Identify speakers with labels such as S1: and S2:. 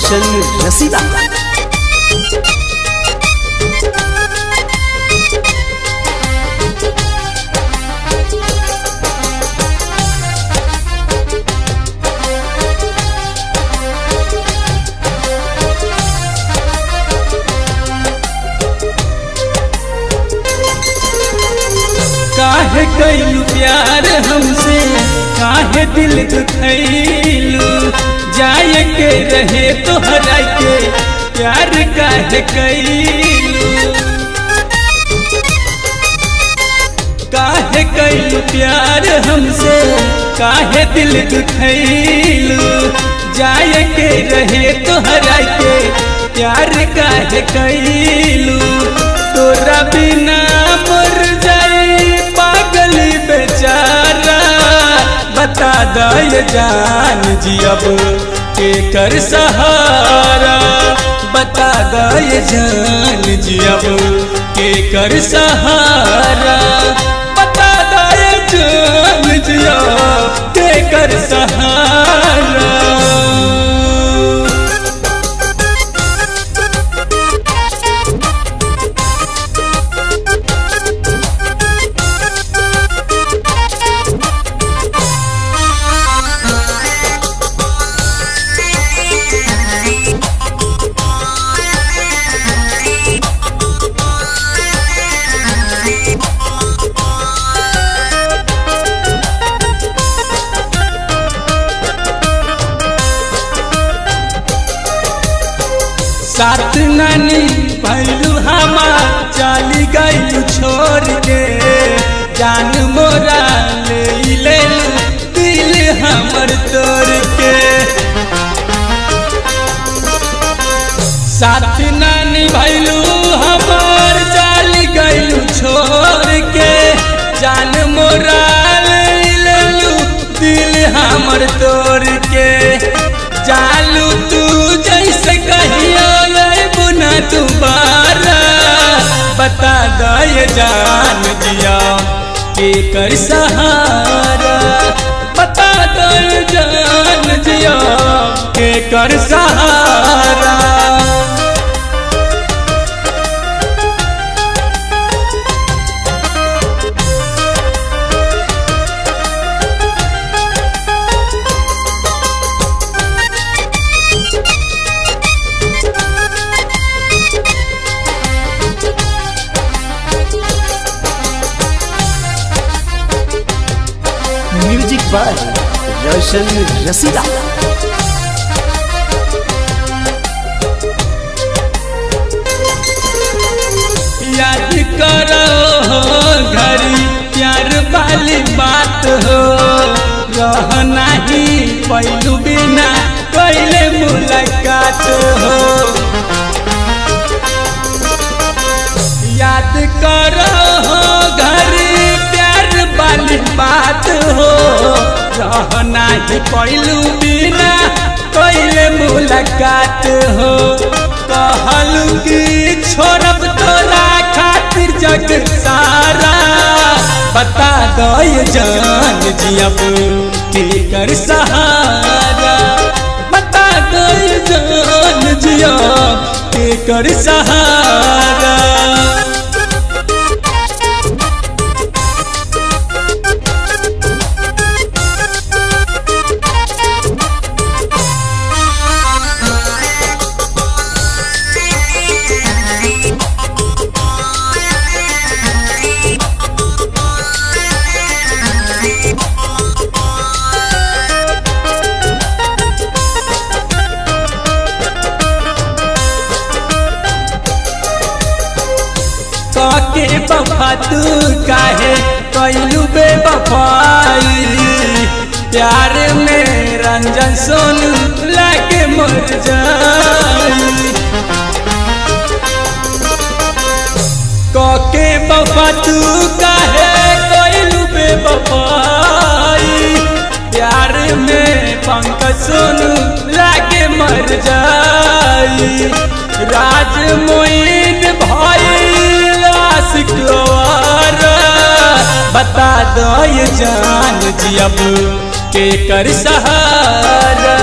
S1: रोशन रसीदा।
S2: काहे कैलू प्यार हमसे, काहे दिल दुखैलू, जाए के रहे तोहरा के प्यार काहे कैलू। काहे कैलू प्यार हमसे, काहे दिल दुखैलू, जाए के रहे तोहरा के प्यार काहे कैलू। तोरा बिना मर जाई पागल बेचारा, बता दे जान जियब के कर सहारा, बता दे जान जियब के कर सहारा, बता दे जान जियब के कर सहारा। साथ नानी भैलू हमार चली गईलू छोड़ के, जान मोरा ले दिल हमर तोड़ के। साथ नानी भैलू हमार चली गईलू छोड़ के, जान मोरा ले दिल हमर तोड़ के। जालू तू जैसे कहियो बुना दोबारा, बता दे जान जिया के कर सहारा, बता दे जान जिया के कर सहारा।
S1: म्यूजिक बाय रोशन रसीदा।
S2: याद करो घरी प्यार वाली बात हो, रह नहीं पहलू बिना पहले मुलाकात हो। याद करो घरी प्यार वाली बात हो, रह नहीं पहलू बिना पहले मुलाकात हो। कहलू कि छोड़ब तोरा खातिर जग सारा, बता दे जान जियब के कर सहारा, बता दे जान जियब के कर सहारा। के वफा तू काहे कैलू बेवफाई, प्यार में रंजन सोनू लाके मर जाई। के वफा तू काहे कैलू बेवफाई, प्यार में पंकज सोनू लाके मर जाई। राज मोइन भाई बता दो ये जान जियब के कर सहारा,